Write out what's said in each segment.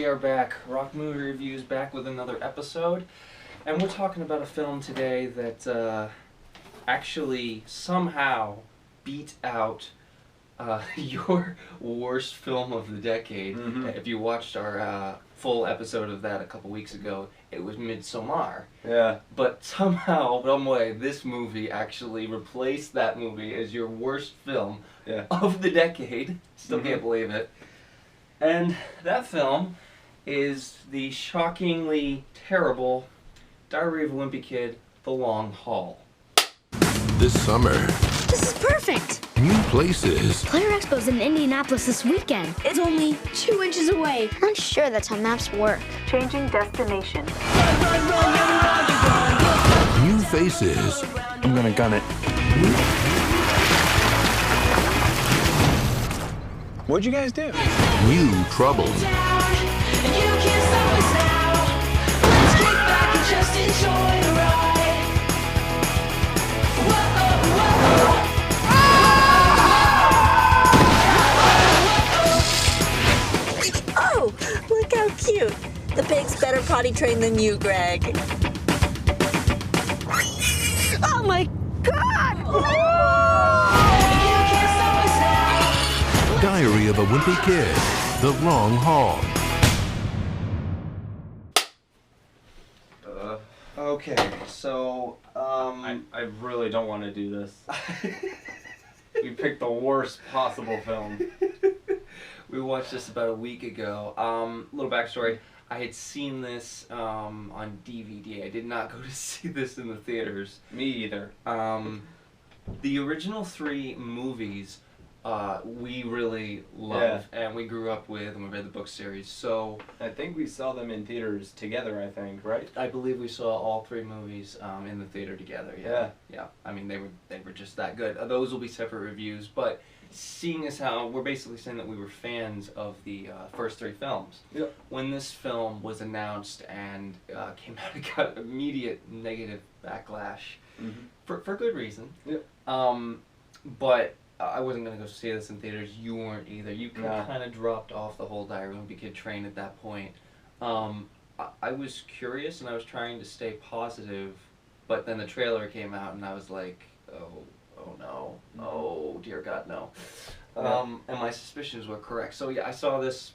are back. ROC Movie Reviews back with another episode. And we're talking about a film today that actually somehow beat out your worst film of the decade. Mm-hmm. If you watched our full episode of that a couple weeks ago, it was Midsommar. Yeah. But somehow, some way, this movie actually replaced that movie as your worst film of the decade. Still can't believe it. And that film is the shockingly terrible Diary of a Wimpy Kid, The Long Haul. This summer, This is perfect! new places, Player Expo's in Indianapolis this weekend. It's only 2 inches away. I'm not sure that's how maps work. Changing destination. new faces, I'm gonna gun it. What'd you guys do? new trouble, Oh, look how cute. The pig's better potty trained than you, Greg. Oh my God! Diary of a Wimpy Kid, The Long Haul. Okay, so, I really don't want to do this. We picked the worst possible film. we watched this about a week ago. Little backstory, I had seen this on DVD. I did not go to see this in the theaters. Me either. The original 3 movies we really love, and we grew up with, and we read the book series. So I think we saw them in theaters together, I think, right? I believe we saw all 3 movies in the theater together. Yeah. I mean, they were just that good. Those will be separate reviews, but seeing as how we're basically saying that we were fans of the first 3 films. Yep. When this film was announced and came out, it got immediate negative backlash for good reason. Yep. But I wasn't going to go see this in theaters. You weren't either. You Nah. kind of dropped off the whole Diary of a Wimpy Kid train at that point. I was curious and I was trying to stay positive, but then the trailer came out and I was like, oh no, oh dear God, no. And my suspicions were correct. So yeah, I saw this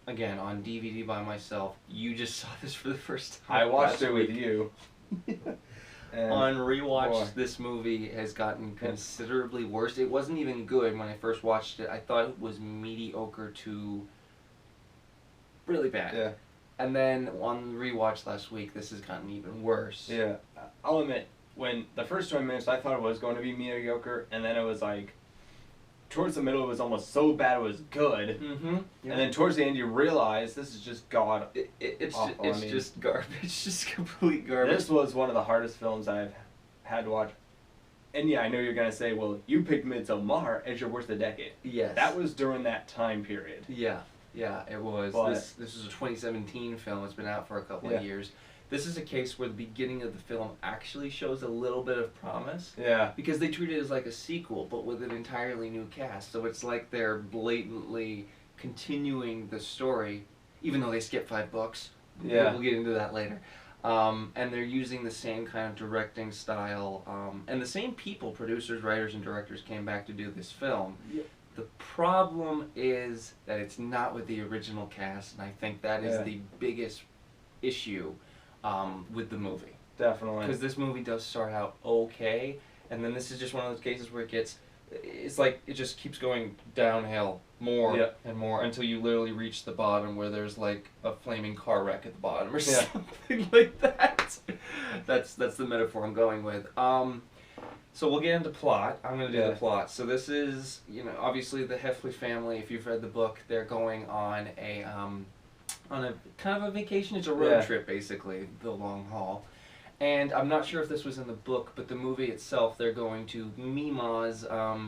again on DVD by myself. You just saw this for the first time. I watched it with week. you. And On rewatch, boy. this movie has gotten considerably worse. It wasn't even good when I first watched it. I thought it was mediocre to really bad. Yeah. And then on rewatch last week, this has gotten even worse. Yeah. I'll admit, when the first 20 minutes I thought it was going to be mediocre, and then it was like, towards the middle it was almost so bad it was good. Mm-hmm. Yeah. And then towards the end you realize this is just god It's awful. it's I mean, just garbage. Just complete garbage. this was one of the hardest films I've had to watch. And yeah, I know you're going to say, well, you picked Midsommar as your worst of the decade. Yes. That was during that time period. Yeah, it was. But- This is a 2017 film. It's been out for a couple of years. This is a case where the beginning of the film actually shows a little bit of promise. Yeah. Because they treat it as like a sequel, but with an entirely new cast. So it's like they're blatantly continuing the story, even though they skip 5 books. Yeah. We'll get into that later. And they're using the same kind of directing style. And the same people, producers, writers, and directors, came back to do this film. Yep. The problem is that it's not with the original cast, and I think that is the biggest issue with the movie. Definitely. Because this movie does start out okay, and then this is just one of those cases where it's like it just keeps going downhill more and more until you literally reach the bottom where there's like a flaming car wreck at the bottom or something like that. That's the metaphor I'm going with. So we'll get into plot. I'm going to do the plot. So this is, obviously the Heffley family, if you've read the book, they're going on a kind of a vacation. It's a road trip, basically, the long haul. And I'm not sure if this was in the book, but the movie itself, they're going to Mima's a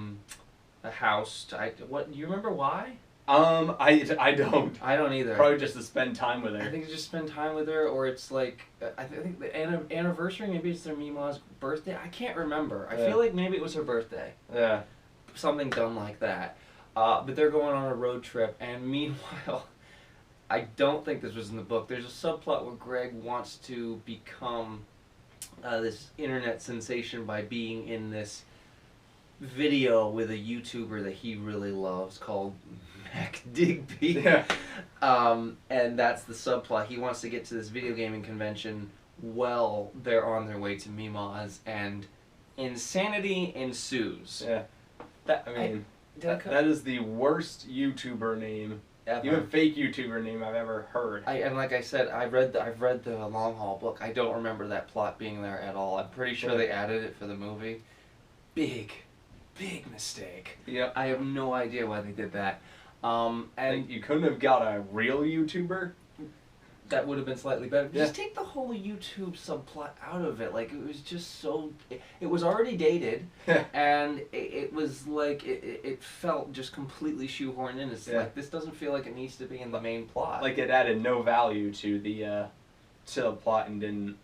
house. What do you remember why? I don't. I don't either. Probably just to spend time with her. I think it's just spend time with her, or it's like I think the anniversary. Maybe it's their Mima's birthday. I can't remember. I feel like maybe it was her birthday. Yeah. Something dumb like that. But they're going on a road trip, and meanwhile, I don't think this was in the book. There's a subplot where Greg wants to become this internet sensation by being in this video with a YouTuber that he really loves called Mac Digby. Yeah. And that's the subplot. He wants to get to this video gaming convention while they're on their way to Mima's, and insanity ensues. Yeah. That, I mean, that that is the worst YouTuber name, even fake YouTuber name I've ever heard. And like I said, I've read the Long Haul book. I don't remember that plot being there at all. I'm pretty sure they added it for the movie. Big mistake. Yeah. I have no idea why they did that. And like, you couldn't have got a real YouTuber? that would have been slightly better. Yeah. Just take the whole YouTube subplot out of it. Like, it was just so... It was already dated, and it was like... It felt just completely shoehorned in. It's like, this doesn't feel like it needs to be in the main plot. Like, it added no value to the plot and didn't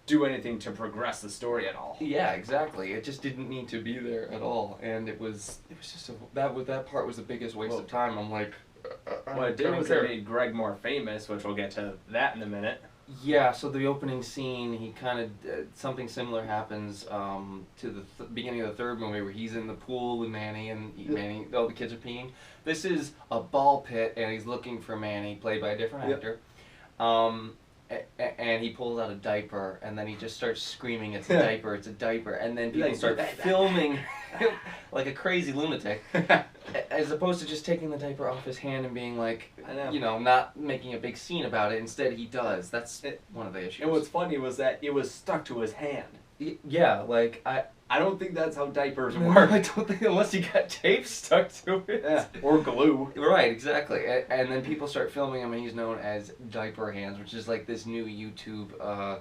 do anything to progress the story at all. Yeah, exactly. It just didn't need to be there at all, and it was just that part was the biggest waste of time. I'm like... What it did was it made Greg more famous, which we'll get to that in a minute. Yeah, so the opening scene, he kind of something similar happens to the beginning of the third movie where he's in the pool with Manny and Manny. Oh, the kids are peeing. This is a ball pit, and he's looking for Manny, played by a different actor. And he pulls out a diaper, and then he just starts screaming, "It's a diaper! It's a diaper!" And then people start filming like a crazy lunatic, as opposed to just taking the diaper off his hand and being like, you know, not making a big scene about it. Instead, he does. That's one of the issues. And what's funny was that it was stuck to his hand. Yeah, like I don't think that's how diapers work. I don't think, unless you got tape stuck to it. Yeah, or glue. Right, exactly. And then people start filming him, and he's known as Diaper Hands, which is like this new YouTube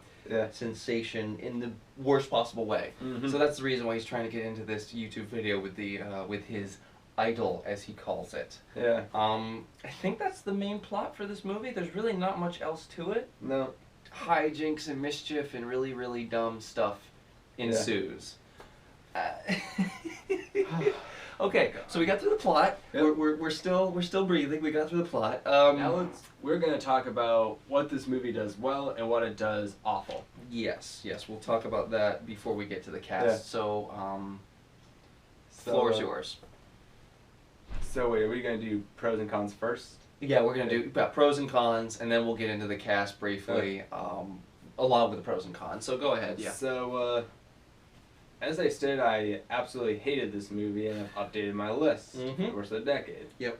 sensation in the worst possible way. Mm-hmm. So that's the reason why he's trying to get into this YouTube video with the with his idol, as he calls it. Yeah. I think that's the main plot for this movie. There's really not much else to it. No. Hijinks and mischief and really, really dumb stuff ensues. Okay, so we got through the plot. Yep. We're still breathing. We got through the plot. Now we're going to talk about what this movie does well and what it does awful. Yes, we'll talk about that before we get to the cast. Yeah. So, floor is yours. So wait, are we going to do pros and cons first? Yeah, we're going to do pros and cons, and then we'll get into the cast briefly, along with the pros and cons. So go ahead. Yeah. So, as I stated, I absolutely hated this movie, and I've updated my list over the course of the decade. Yep.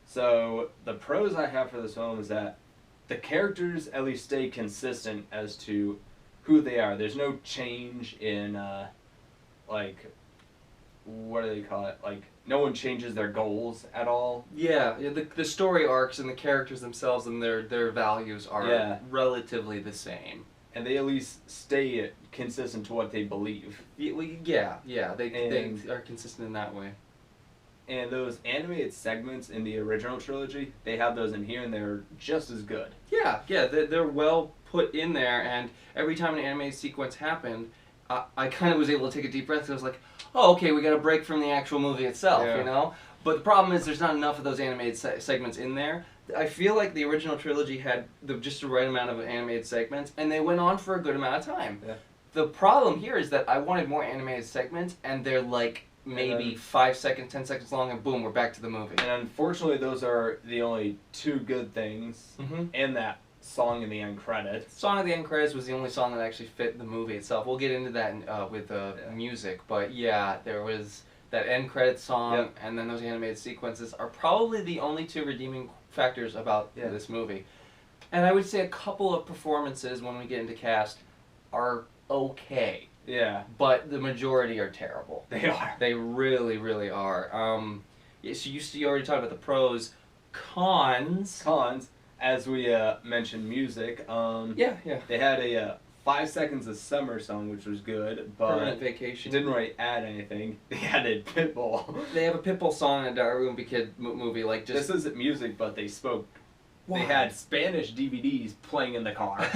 So the pros I have for this film is that the characters at least stay consistent as to who they are. There's no change in, like, what do they call it? Like, no one changes their goals at all. Yeah, the story arcs and the characters themselves and their values are relatively the same. And they at least stay consistent to what they believe. They are consistent in that way. And those animated segments in the original trilogy, they have those in here, and they're just as good. Yeah, they're well put in there, and every time an animated sequence happened, I kind of was able to take a deep breath, because I was like, oh, okay, we got a break from the actual movie itself, you know? But the problem is there's not enough of those animated segments in there. I feel like the original trilogy had just the right amount of animated segments, and they went on for a good amount of time. Yeah. The problem here is that I wanted more animated segments, and they're like maybe 5 seconds, 10 seconds long, and boom, we're back to the movie. And unfortunately, those are the only two good things in that song in the end credits. Song of the end credits was the only song that actually fit the movie itself. We'll get into that with music, but yeah, there was that end credits song, and then those animated sequences are probably the only two redeeming factors about this movie. And I would say a couple of performances when we get into cast are okay. Yeah. But the majority are terrible. They are. They really, really are. So you already talked about the pros. Cons, as we mentioned music. They had a 5 Seconds of Summer song, which was good, but Permanent Vacation didn't really add anything. They added Pitbull. They have a Pitbull song in a Diary Wimpy Kid movie. Like, just this isn't music, but they spoke. Wow. They had Spanish DVDs playing in the car.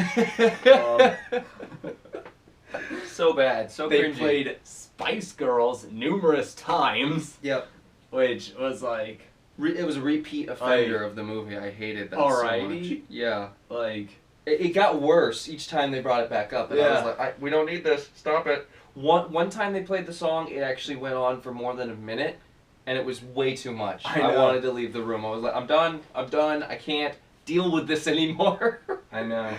So bad, so they cringy. played Spice Girls numerous times. Yep. Which was like, It was a repeat offender of the movie. I hated that so much. Yeah. Like... It got worse each time they brought it back up. And I was like, we don't need this. Stop it. One time they played the song, it actually went on for more than a minute, and it was way too much. I wanted to leave the room. I was like, I'm done. I can't deal with this anymore. I know.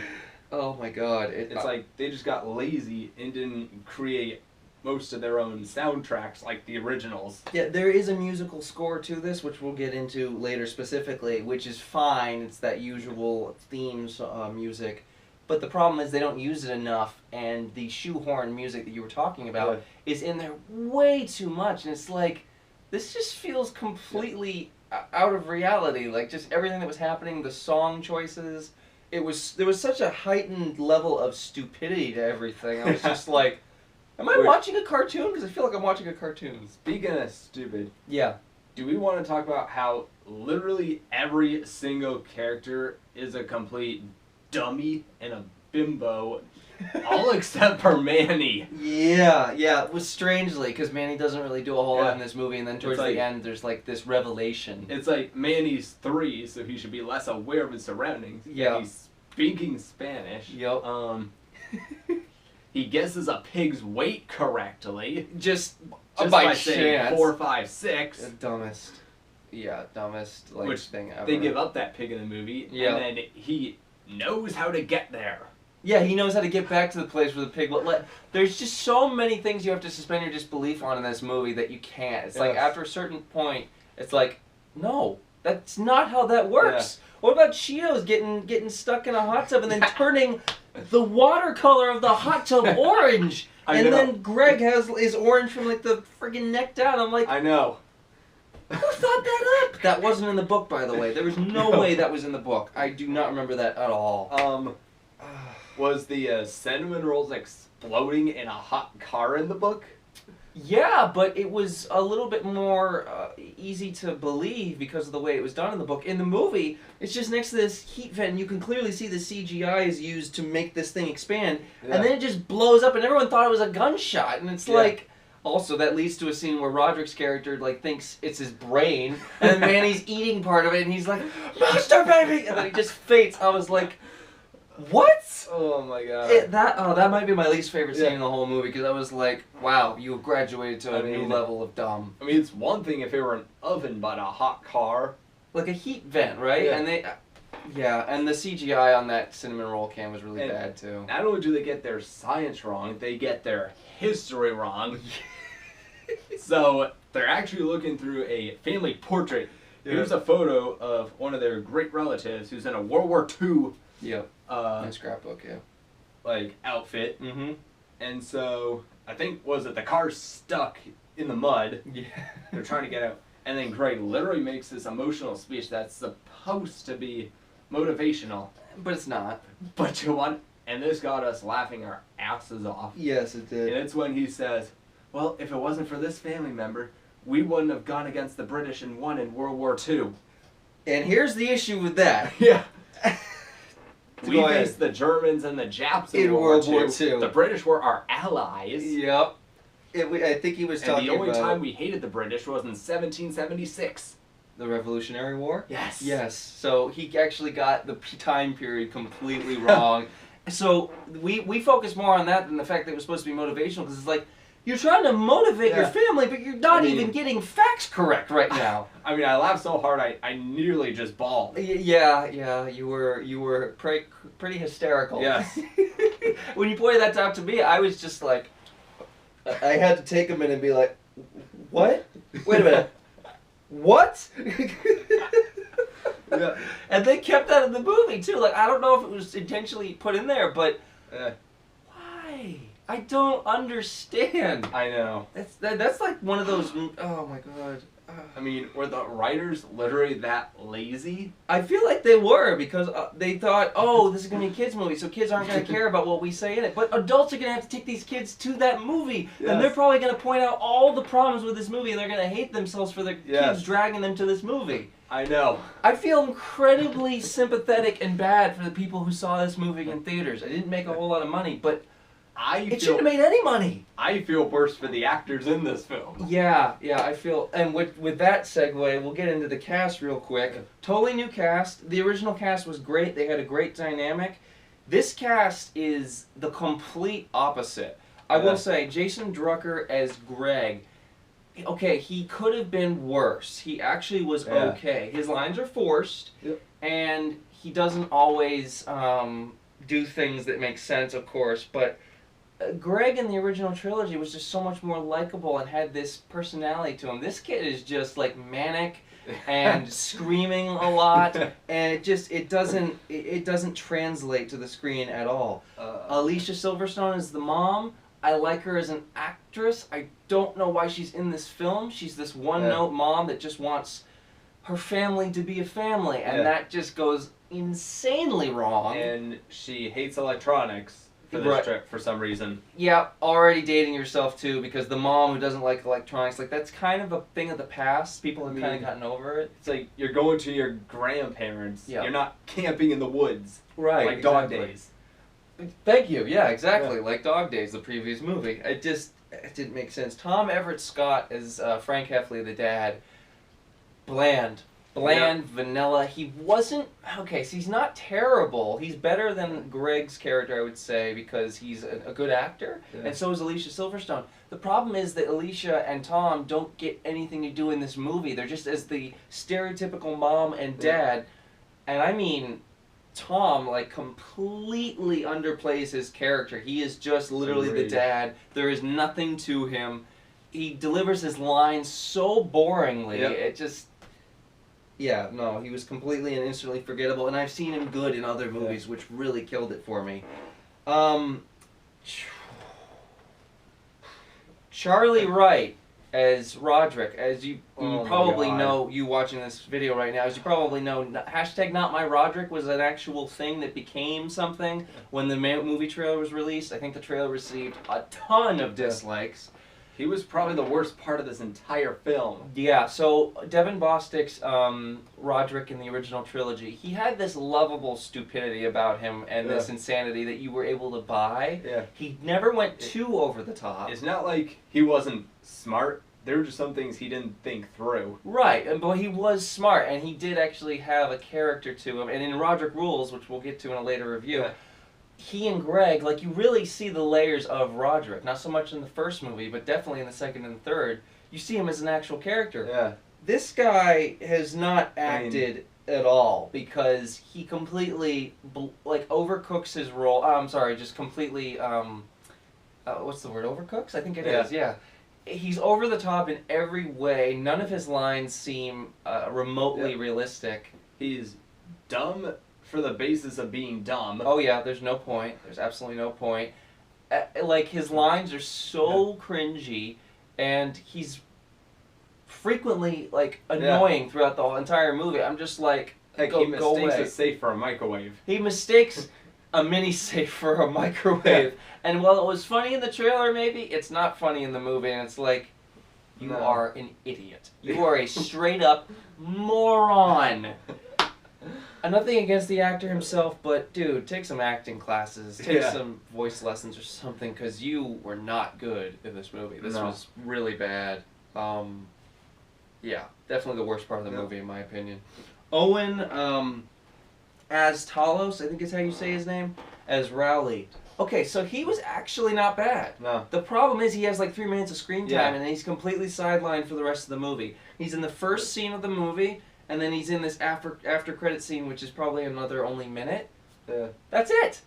Oh my god. It's like they just got lazy and didn't create most of their own soundtracks like the originals. Yeah, there is a musical score to this, which we'll get into later specifically, which is fine. It's that usual themes music. But the problem is they don't use it enough, and the shoehorn music that you were talking about is in there way too much, and it's like, this just feels completely out of reality. Like, just everything that was happening, the song choices, there was such a heightened level of stupidity to everything. I was just like, am I watching a cartoon? Because I feel like I'm watching a cartoon. Speaking of stupid, yeah. Do we want to talk about how literally every single character is a complete dummy and a bimbo, all except for Manny? Yeah, it was strangely, because Manny doesn't really do a whole lot in this movie, and then towards the end, there's like this revelation. It's like Manny's 3, so he should be less aware of his surroundings. Yeah. He's speaking Spanish. Yep. He guesses a pig's weight correctly. Just by saying 4, 5, 6. Dumbest thing ever. They give up that pig in the movie, and then he knows how to get there. Yeah, he knows how to get back to the place where the pig... There's just so many things you have to suspend your disbelief on in this movie that you can't. It's like, after a certain point, it's like, no, that's not how that works. Yeah. What about Cheetos getting stuck in a hot tub and then turning the watercolor of the hot tub orange? Then Greg is orange from like the friggin' neck down. I'm like... I know. Who thought that up? That wasn't in the book, by the way. There was no way that was in the book. I do not remember that at all. Was the cinnamon rolls exploding in a hot car in the book? Yeah, but it was a little bit more easy to believe because of the way it was done in the book. In the movie, it's just next to this heat vent, and you can clearly see the CGI is used to make this thing expand, and then it just blows up, and everyone thought it was a gunshot, and it's like... Also, that leads to a scene where Roderick's character thinks it's his brain, and then Manny's eating part of it, and he's like, "Master baby!" And then he just faints. I was like, what? Oh my god. That might be my least favorite scene in the whole movie, because I was like, wow, you have graduated to a new level of dumb. I mean, it's one thing if it were an oven, but a hot car. Like a heat vent, right? Yeah. And the CGI on that cinnamon roll can was really bad, too. Not only do they get their science wrong, they get their history wrong. So, they're actually looking through a family portrait. Here's a photo of one of their great relatives who's in a World War II scrapbook, outfit. Mm-hmm. And so, I think, the car's stuck in the mud. Yeah. They're trying to get out. And then Greg literally makes this emotional speech that's supposed to be motivational. But it's not. But you want... And this got us laughing our asses off. Yes, it did. And it's when he says, well, if it wasn't for this family member, we wouldn't have gone against the British and won in World War II. And here's the issue with that. Yeah. We faced the Germans and the Japs in World War II. The British were our allies. Yep. I think he was talking about... And the only time we hated the British was in 1776. The Revolutionary War? Yes. Yes. So he actually got the time period completely wrong. So we focus more on that than the fact that it was supposed to be motivational, because it's like, you're trying to motivate your family, but you're not even getting facts correct right now. I mean, I laughed so hard I nearly just bawled. Yeah, you were pretty hysterical. Yes. When you pointed that out to me, I was just like, I had to take a minute and be like, what? Wait a minute. What? Yeah. And they kept that in the movie too. Like, I don't know if it was intentionally put in there, but why? I don't understand. I know. That's like one of those. Oh my god. I mean, were the writers literally that lazy? I feel like they were, because they thought, oh, this is going to be a kids' movie, so kids aren't going to care about what we say in it. But adults are going to have to take these kids to that movie, and they're probably going to point out all the problems with this movie, and they're going to hate themselves for their kids dragging them to this movie. I know. I feel incredibly sympathetic and bad for the people who saw this movie in theaters. I didn't make a whole lot of money, but It shouldn't have made any money. I feel worse for the actors in this film. Yeah, I feel, and with that segue, we'll get into the cast real quick. Yeah. Totally new cast. The original cast was great. They had a great dynamic. This cast is the complete opposite. I will say, Jason Drucker as Greg, okay, he could have been worse. He actually was okay. His lines are forced, and he doesn't always do things that make sense, of course, but Greg in the original trilogy was just so much more likable and had this personality to him. This kid is just like manic and screaming a lot, and it doesn't translate to the screen at all. Alicia Silverstone is the mom. I like her as an actress. I don't know why she's in this film. She's this one-note mom that just wants her family to be a family, and that just goes insanely wrong. And she hates electronics for this trip for some reason. Yeah, already dating yourself too, because the mom who doesn't like electronics, like that's kind of a thing of the past. People have kind of gotten over it. It's like you're going to your grandparents. Yeah. You're not camping in the woods. Right. Like Dog Days. Thank you. Yeah, exactly. Like Dog Days, the previous movie. It didn't make sense. Tom Everett Scott as Frank Heffley, the dad. Bland, vanilla. He wasn't, okay, so he's not terrible. He's better than Greg's character, I would say, because he's a good actor, and so is Alicia Silverstone. The problem is that Alicia and Tom don't get anything to do in this movie. They're just as the stereotypical mom and dad, and I mean, Tom, like, completely underplays his character. He is just literally the dad. There is nothing to him. He delivers his lines so boringly, it just... Yeah, no, he was completely and instantly forgettable, and I've seen him good in other movies, which really killed it for me. Charlie Wright as Roderick, as you probably know, you watching this video right now, as you probably know, hashtag Not My Roderick was an actual thing that became something when the movie trailer was released. I think the trailer received a ton of dislikes. He was probably the worst part of this entire film. Yeah, so Devin Bostick's Roderick in the original trilogy, he had this lovable stupidity about him and this insanity that you were able to buy. Yeah. He never went too over the top. It's not like he wasn't smart. There were just some things he didn't think through. Right, but he was smart, and he did actually have a character to him. And in Roderick Rules, which we'll get to in a later review, he and Greg, like, you really see the layers of Roderick. Not so much in the first movie, but definitely in the second and third. You see him as an actual character. Yeah. This guy has not acted at all, because he completely, like, overcooks his role. I'm sorry, just completely, what's the word, overcooks? I think it is, yeah. He's over the top in every way. None of his lines seem remotely realistic. He's dumb for the basis of being dumb. Oh yeah, there's no point. There's absolutely no point. Like, his lines are so cringy, and he's frequently, like, annoying throughout the whole entire movie. I'm just like, Heck, he mistakes a safe for a microwave. He mistakes a mini safe for a microwave. And while it was funny in the trailer, maybe, it's not funny in the movie, and it's like, you are an idiot. You are a straight-up moron. Nothing against the actor himself, but dude, take some acting classes, take some voice lessons or something, because you were not good in this movie. This was really bad. Yeah, definitely the worst part of the movie, in my opinion. Owen, as Talos, I think is how you say his name, as Rowley. Okay, so he was actually not bad. No. The problem is he has like 3 minutes of screen time, and then he's completely sidelined for the rest of the movie. He's in the first scene of the movie, and then he's in this after credit scene, which is probably another only minute. Yeah. That's it.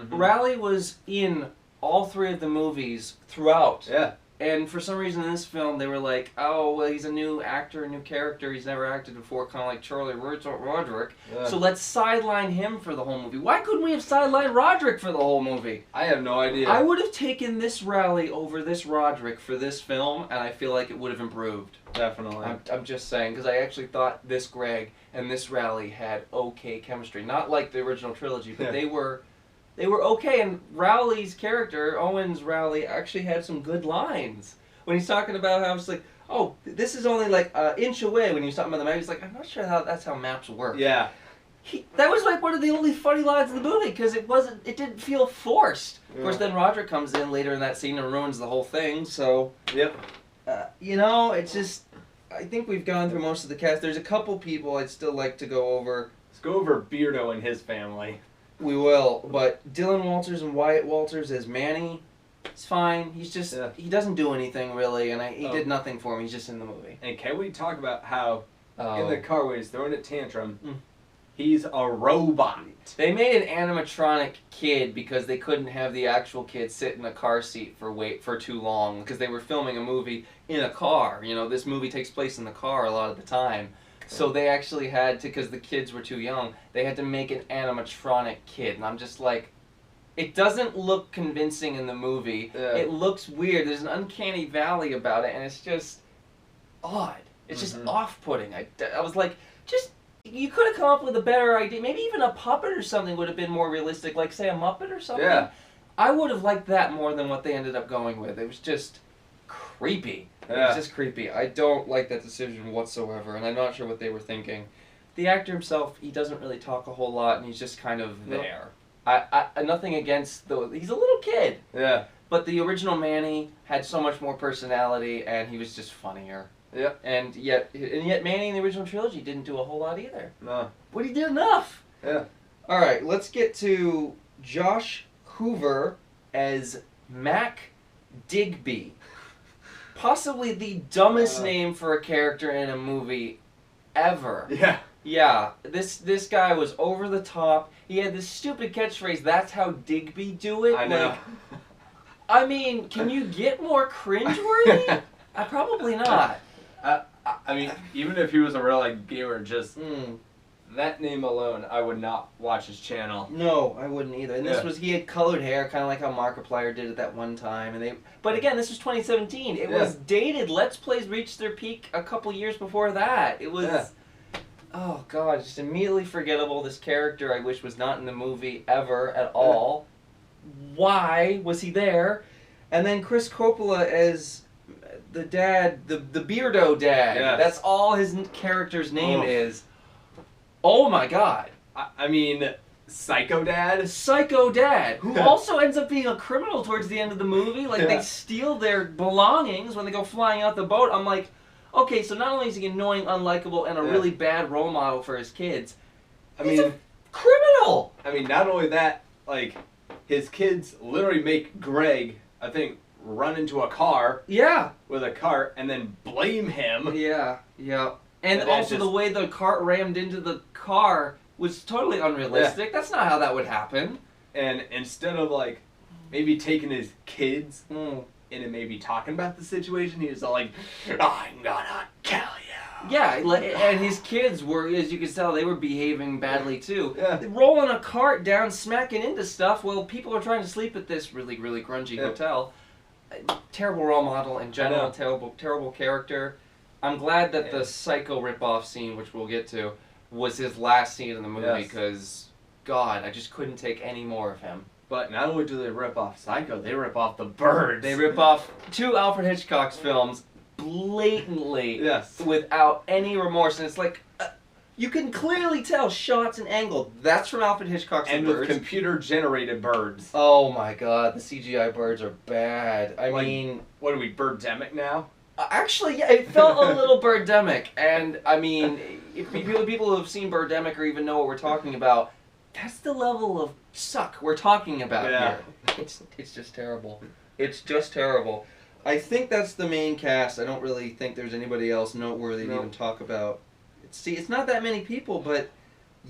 Rowley was in all 3 of the movies throughout. Yeah. And for some reason in this film, they were like, oh, well, he's a new actor, a new character. He's never acted before, kind of like Charlie Roderick. Yeah. So let's sideline him for the whole movie. Why couldn't we have sidelined Roderick for the whole movie? I have no idea. I would have taken this Rowley over this Roderick for this film, and I feel like it would have improved. Definitely. I'm just saying, because I actually thought this Greg and this Rowley had okay chemistry. Not like the original trilogy, but they were okay, and Rowley's character, Owen's Rowley, actually had some good lines. When he's talking about how it's like, oh, this is only like an inch away, when he was talking about the map, he's like, I'm not sure how that's how maps work. Yeah. That was like one of the only funny lines in the movie because it didn't feel forced. Of course, then Roderick comes in later in that scene and ruins the whole thing. So, it's just, I think we've gone through most of the cast. There's a couple people I'd still like to go over. Let's go over Beardo and his family. We will, but Dylan Walters and Wyatt Walters as Manny, it's fine. He's just, he doesn't do anything really, and he did nothing for me. He's just in the movie. And can we talk about how in the car when he's throwing a tantrum, he's a robot. They made an animatronic kid because they couldn't have the actual kid sit in a car seat for too long because they were filming a movie in a car. You know, this movie takes place in the car a lot of the time. So they actually had to, because the kids were too young, they had to make an animatronic kid. And I'm just like, it doesn't look convincing in the movie. Yeah. It looks weird. There's an uncanny valley about it, and it's just odd. It's just off-putting. I was like, you could have come up with a better idea. Maybe even a puppet or something would have been more realistic, like, say, a Muppet or something. Yeah. I would have liked that more than what they ended up going with. It was just creepy. Yeah. It's just creepy. I don't like that decision whatsoever, and I'm not sure what they were thinking. The actor himself, he doesn't really talk a whole lot, and he's just kind of there. I nothing against he's a little kid. Yeah. But the original Manny had so much more personality, and he was just funnier. Yeah. And yet Manny in the original trilogy didn't do a whole lot either. No. But he did enough. Yeah. All right, let's get to Josh Hoover as Mac Digby. Possibly the dumbest name for a character in a movie ever. Yeah. Yeah. This guy was over the top. He had this stupid catchphrase, "That's how Digby do it." I know. Like, I mean, can you get more cringeworthy? Probably not. I mean, even if he was a real gamer, just that name alone, I would not watch his channel. No, I wouldn't either. And he had colored hair, kind of like how Markiplier did at that one time. But again, this was 2017. It was dated. Let's Plays reached their peak a couple years before that. It was, oh god, just immediately forgettable. This character I wish was not in the movie ever at all. Why was he there? And then Chris Coppola as the dad, the Beardo dad. Yes. That's all his character's name is. Oh my god. I mean, Psycho Dad? Psycho Dad, who also ends up being a criminal towards the end of the movie. Like, they steal their belongings when they go flying out the boat. I'm like, okay, so not only is he annoying, unlikable, and a really bad role model for his kids, he's a criminal! I mean, not only that, his kids literally make Greg, I think, run into a car. Yeah. With a cart, and then blame him. Yeah, yeah. And also the way the cart rammed into the car was totally unrealistic. Yeah. That's not how that would happen. And instead of maybe taking his kids and maybe talking about the situation, he was all like, "I'm gonna kill you." Yeah, and his kids were, as you can tell, they were behaving badly too. Yeah. Rolling a cart down, smacking into stuff while people are trying to sleep at this really, really grungy hotel. Terrible role model in general. Terrible character. I'm glad that the Psycho ripoff scene, which we'll get to, was his last scene in the movie because, God, I just couldn't take any more of him. But not only do they rip off Psycho, they rip off The Birds. They rip off 2 Alfred Hitchcock's films blatantly without any remorse. And it's like, you can clearly tell shots and angle. That's from Alfred Hitchcock's The Birds. And with computer-generated birds. Oh my god, the CGI birds are bad. I mean... What are we, Birdemic now? Actually, yeah, it felt a little Birdemic, and I mean, if people who have seen Birdemic or even know what we're talking about, that's the level of suck we're talking about here. It's just terrible. It's just terrible. I think that's the main cast. I don't really think there's anybody else noteworthy to even talk about. It's not that many people, but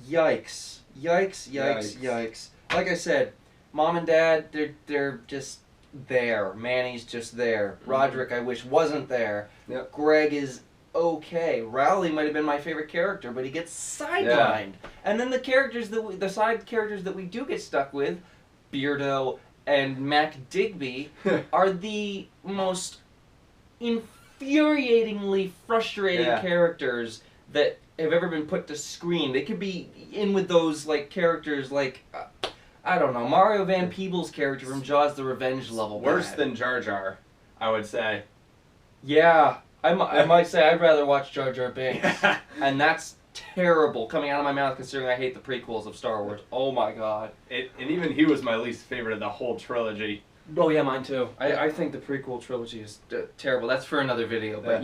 yikes. Yikes. Like I said, Mom and Dad, they're just... there. Manny's just there. Roderick, I wish, wasn't there. Yep. Greg is okay. Rowley might have been my favorite character, but he gets sidelined. Yeah. And then the side characters that we do get stuck with, Beardo and Mac Digby, are the most infuriatingly frustrating characters that have ever been put to screen. They could be in with those characters I don't know, Mario Van Peebles' character from Jaws the Revenge level. Worse than Jar Jar, I would say. Yeah, I might say I'd rather watch Jar Jar Binks. And that's terrible coming out of my mouth considering I hate the prequels of Star Wars. Oh my god. And even he was my least favorite of the whole trilogy. Oh yeah, mine too. I think the prequel trilogy is terrible. That's for another video. But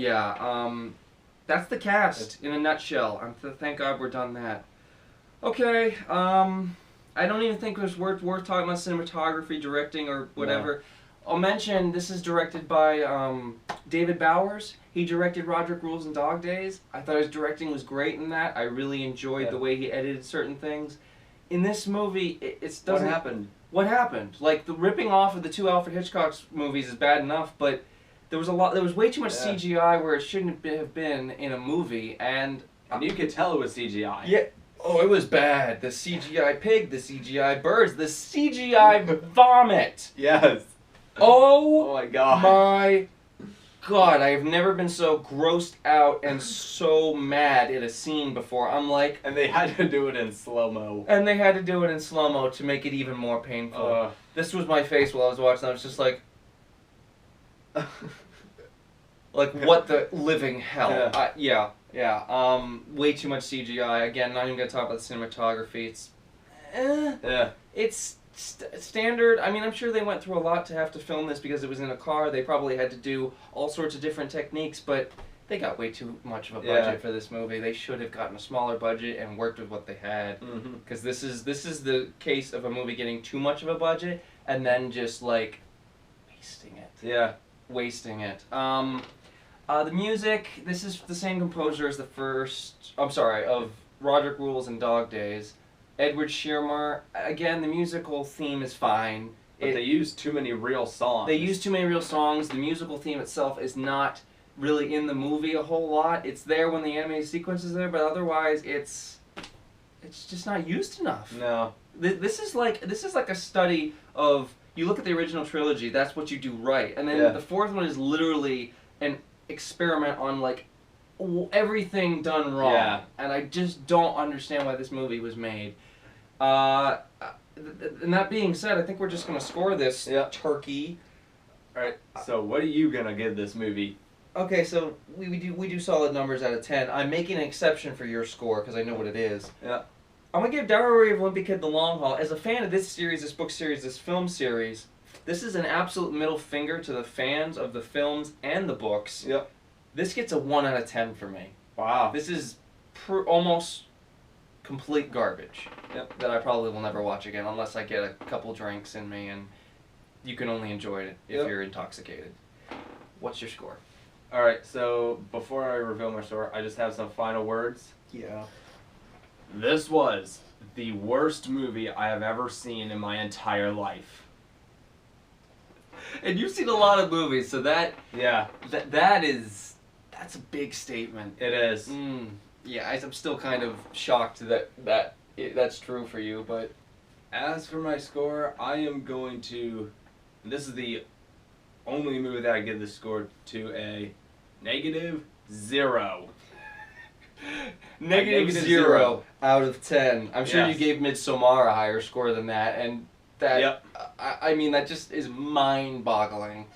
that's the cast in a nutshell. Thank God we're done that. Okay, I don't even think it's worth talking about cinematography, directing, or whatever. No. I'll mention this is directed by David Bowers. He directed Roderick Rules and Dog Days. I thought his directing was great in that. I really enjoyed the way he edited certain things. In this movie, it doesn't... What happened? What happened? Like, the ripping off of the two Alfred Hitchcock movies is bad enough, but there was way too much CGI where it shouldn't have been in a movie, and you could tell it was CGI. Yeah. Oh, it was bad. The CGI pig, the CGI birds, the CGI vomit. Yes. Oh my god. My god, I have never been so grossed out and so mad at a scene before. I'm like... And they had to do it in slow-mo. And they had to do it in slow-mo to make it even more painful. This was my face while I was watching. I was just like... like, what the living hell? Way too much CGI. Again, not even going to talk about the cinematography. It's... It's standard. I mean, I'm sure they went through a lot to have to film this because it was in a car. They probably had to do all sorts of different techniques, but they got way too much of a budget for this movie. They should have gotten a smaller budget and worked with what they had. Because this is the case of a movie getting too much of a budget and then just, like, wasting it. Yeah. Wasting it. The music, this is the same composer as the first, of Roderick Rules and Dog Days. Edward Shearmar, again, the musical theme is fine. But they use too many real songs. They use too many real songs. The musical theme itself is not really in the movie a whole lot. It's there when the animated sequence is there, but otherwise it's just not used enough. No. This is like a study of, you look at the original trilogy, that's what you do right. And then the fourth one is literally an experiment on, like, everything done wrong. Yeah. And I just don't understand why this movie was made. And that being said, I think we're just going to score this turkey. Alright, so what are you going to give this movie? Okay, so we do solid numbers out of 10. I'm making an exception for your score because I know what it is. Yeah. I'm going to give Diary of a Wimpy Kid the Long Haul. As a fan of this series, this book series, this film series, this is an absolute middle finger to the fans of the films and the books. Yep. This gets a 1 out of 10 for me. Wow. This is almost complete garbage that I probably will never watch again unless I get a couple drinks in me, and you can only enjoy it if you're intoxicated. What's your score? Alright, so before I reveal my score, I just have some final words. Yeah. This was the worst movie I have ever seen in my entire life. And you've seen a lot of movies, so that's a big statement. It is. Yeah, I'm still kind of shocked that's true for you, but... As for my score, I am going to... This is the only movie that I give this score to a -0. -0 out of 10. I'm sure you gave Midsommar a higher score than that, and that... I mean, that just is mind-boggling.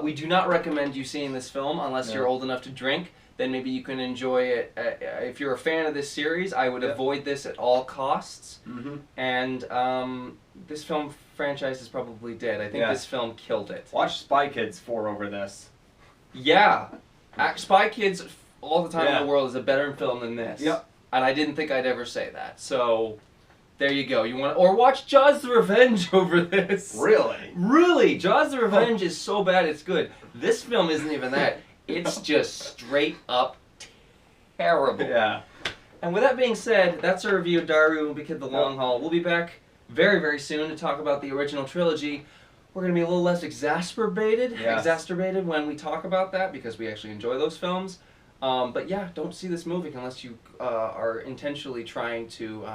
We do not recommend you seeing this film unless you're old enough to drink. Then maybe you can enjoy it. If you're a fan of this series, I would avoid this at all costs. And this film franchise is probably dead. I think this film killed it. Watch Spy Kids 4 over this. Yeah. Spy Kids all the time in the world is a better film than this. Yep. And I didn't think I'd ever say that. So... There you go. Or watch Jaws the Revenge over this. Really? Really. Jaws the Revenge is so bad it's good. This film isn't even that. It's just straight up terrible. Yeah. And with that being said, that's our review of Diary of a Wimpy Kid the Long Haul. We'll be back very, very soon to talk about the original trilogy. We're going to be a little less exacerbated when we talk about that because we actually enjoy those films. But yeah, don't see this movie unless you are intentionally trying to...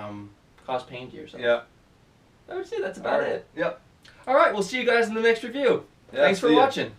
cause pain to yourself. Yeah. I would say that's about it. Yep. Alright, we'll see you guys in the next review. Yeah, Thanks for watching.